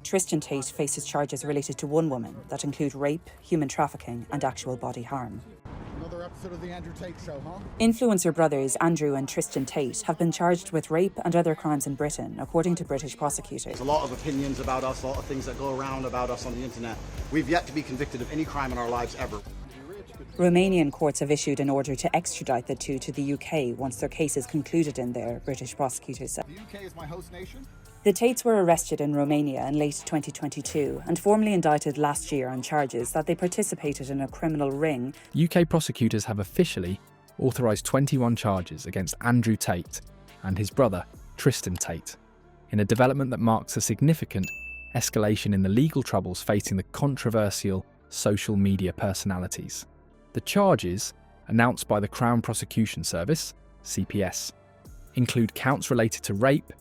Tristan Tate faces charges related to one woman that include rape, human trafficking and actual body harm. Another episode of the Andrew Tate Show, huh? Influencer brothers Andrew and Tristan Tate have been charged with rape and other crimes in Britain, according to British prosecutors. There's a lot of opinions about us, a lot of things that go around about us on the internet. We've yet to be convicted of any crime in our lives ever. Romanian courts have issued an order to extradite the two to the UK once their case is concluded in there, British prosecutors said. The UK is my host nation? The Tates were arrested in Romania in late 2022 and formally indicted last year on charges that they participated in a criminal ring. UK prosecutors have officially authorised 21 charges against Andrew Tate and his brother, Tristan Tate, in a development that marks a significant escalation in the legal troubles facing the controversial social media personalities. The charges, announced by the Crown Prosecution Service, CPS, include counts related to rape,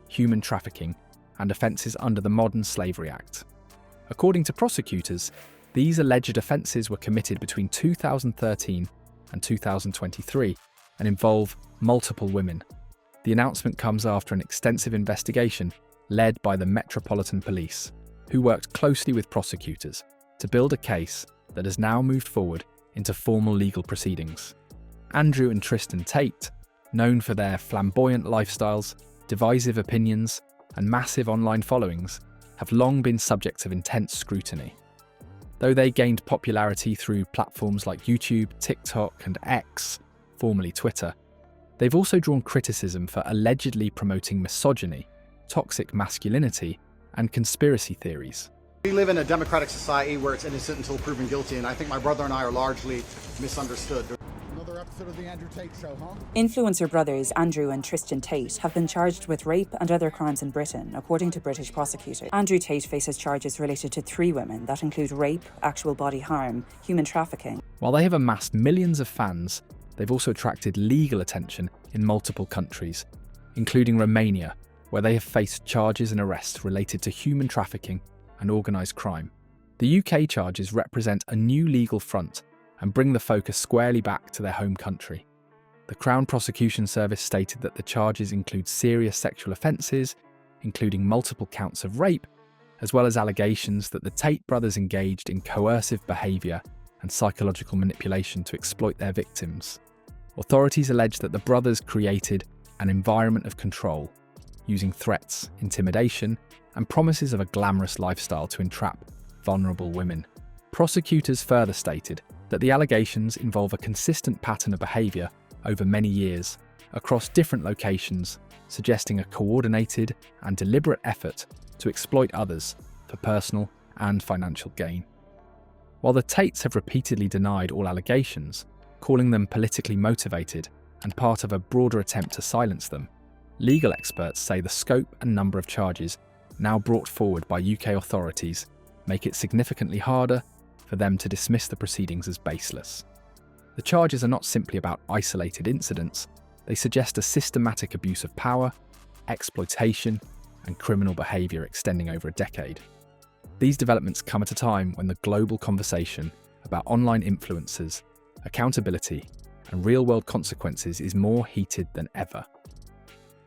human trafficking, and offences under the Modern Slavery Act. According to prosecutors, these alleged offences were committed between 2013 and 2023 and involve multiple women. The announcement comes after an extensive investigation led by the Metropolitan Police, who worked closely with prosecutors to build a case that has now moved forward into formal legal proceedings. Andrew and Tristan Tate, known for their flamboyant lifestyles, divisive opinions, and massive online followings, have long been subjects of intense scrutiny. Though they gained popularity through platforms like YouTube, TikTok, and X, formerly Twitter, they've also drawn criticism for allegedly promoting misogyny, toxic masculinity, and conspiracy theories. We live in a democratic society where it's innocent until proven guilty, and I think my brother and I are largely misunderstood. Another episode of the Andrew Tate Show, huh? Influencer brothers Andrew and Tristan Tate have been charged with rape and other crimes in Britain, according to British prosecutors. Andrew Tate faces charges related to 3 women that include rape, actual body harm, human trafficking. While they have amassed millions of fans, they've also attracted legal attention in multiple countries, including Romania, where they have faced charges and arrests related to human trafficking and organised crime. The UK charges represent a new legal front and bring the focus squarely back to their home country. The Crown Prosecution Service stated that the charges include serious sexual offences, including multiple counts of rape, as well as allegations that the Tate brothers engaged in coercive behaviour and psychological manipulation to exploit their victims. Authorities allege that the brothers created an environment of control, using threats, intimidation, and promises of a glamorous lifestyle to entrap vulnerable women. Prosecutors further stated that the allegations involve a consistent pattern of behaviour over many years, across different locations, suggesting a coordinated and deliberate effort to exploit others for personal and financial gain. While the Tates have repeatedly denied all allegations, calling them politically motivated and part of a broader attempt to silence them, legal experts say the scope and number of charges now brought forward by UK authorities make it significantly harder for them to dismiss the proceedings as baseless. The charges are not simply about isolated incidents, they suggest a systematic abuse of power, exploitation, and criminal behaviour extending over a decade. These developments come at a time when the global conversation about online influencers, accountability, and real-world consequences is more heated than ever.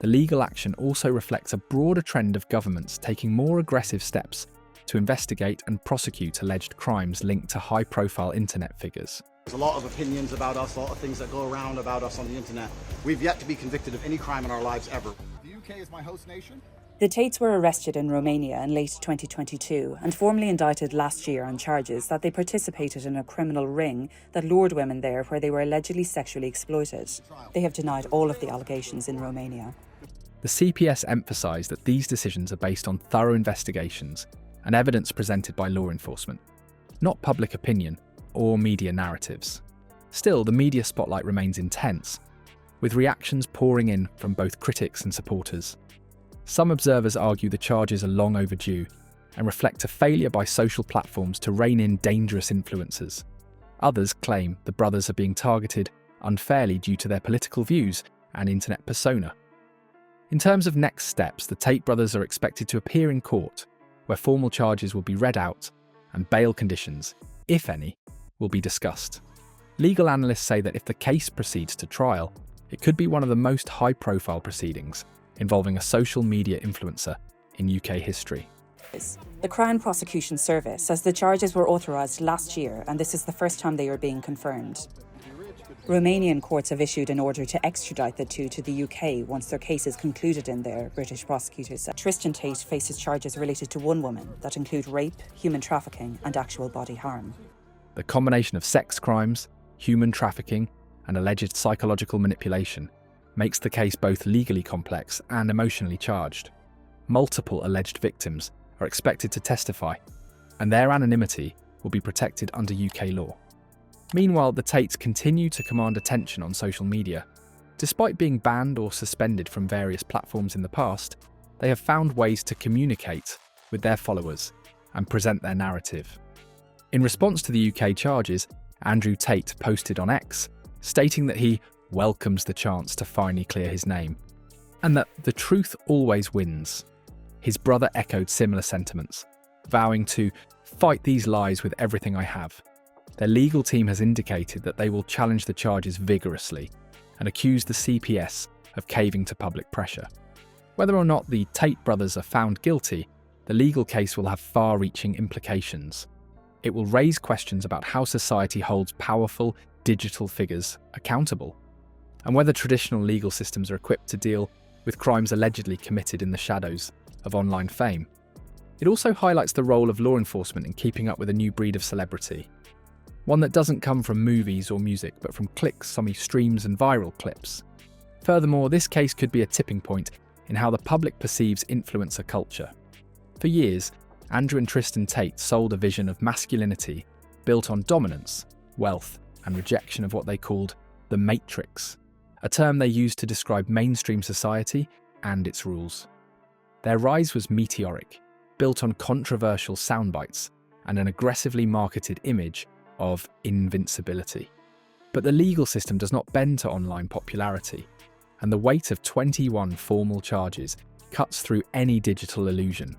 The legal action also reflects a broader trend of governments taking more aggressive steps to investigate and prosecute alleged crimes linked to high-profile internet figures. There's a lot of opinions about us, a lot of things that go around about us on the internet. We've yet to be convicted of any crime in our lives ever. The UK is my host nation? The Tates were arrested in Romania in late 2022 and formally indicted last year on charges that they participated in a criminal ring that lured women there where they were allegedly sexually exploited. They have denied all of the allegations in Romania. The CPS emphasised that these decisions are based on thorough investigations and evidence presented by law enforcement, not public opinion or media narratives. Still, the media spotlight remains intense, with reactions pouring in from both critics and supporters. Some observers argue the charges are long overdue and reflect a failure by social platforms to rein in dangerous influencers. Others claim the brothers are being targeted unfairly due to their political views and internet persona. In terms of next steps, the Tate brothers are expected to appear in court, where formal charges will be read out and bail conditions, if any, will be discussed. Legal analysts say that if the case proceeds to trial, it could be one of the most high-profile proceedings involving a social media influencer in UK history. The Crown Prosecution Service says the charges were authorised last year and this is the first time they are being confirmed. Romanian courts have issued an order to extradite the two to the UK once their case is concluded in there, British prosecutors said. Tristan Tate faces charges related to one woman that include rape, human trafficking and actual body harm. The combination of sex crimes, human trafficking and alleged psychological manipulation makes the case both legally complex and emotionally charged. Multiple alleged victims are expected to testify, and their anonymity will be protected under UK law. Meanwhile, the Tates continue to command attention on social media. Despite being banned or suspended from various platforms in the past, they have found ways to communicate with their followers and present their narrative. In response to the UK charges, Andrew Tate posted on X, stating that he welcomes the chance to finally clear his name, and that the truth always wins. His brother echoed similar sentiments, vowing to fight these lies with everything I have. Their legal team has indicated that they will challenge the charges vigorously and accuse the CPS of caving to public pressure. Whether or not the Tate brothers are found guilty, the legal case will have far-reaching implications. It will raise questions about how society holds powerful digital figures accountable, and whether traditional legal systems are equipped to deal with crimes allegedly committed in the shadows of online fame. It also highlights the role of law enforcement in keeping up with a new breed of celebrity, one that doesn't come from movies or music, but from clicks, some streams and viral clips. Furthermore, this case could be a tipping point in how the public perceives influencer culture. For years, Andrew and Tristan Tate sold a vision of masculinity built on dominance, wealth, and rejection of what they called the Matrix, a term they used to describe mainstream society and its rules. Their rise was meteoric, built on controversial soundbites and an aggressively marketed image of invincibility. But the legal system does not bend to online popularity, and the weight of 21 formal charges cuts through any digital illusion.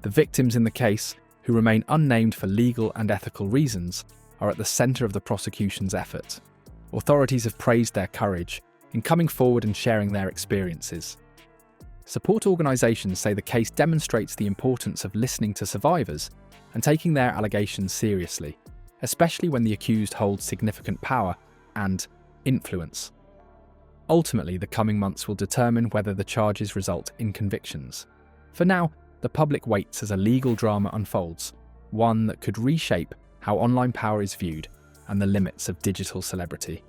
The victims in the case, who remain unnamed for legal and ethical reasons, are at the centre of the prosecution's effort. Authorities have praised their courage in coming forward and sharing their experiences. Support organisations say the case demonstrates the importance of listening to survivors and taking their allegations seriously, especially when the accused holds significant power and influence. Ultimately, the coming months will determine whether the charges result in convictions. For now, the public waits as a legal drama unfolds, one that could reshape how online power is viewed and the limits of digital celebrity.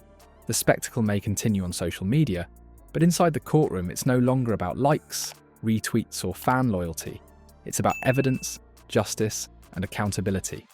The spectacle may continue on social media, but inside the courtroom it's no longer about likes, retweets or fan loyalty. It's about evidence, justice and accountability.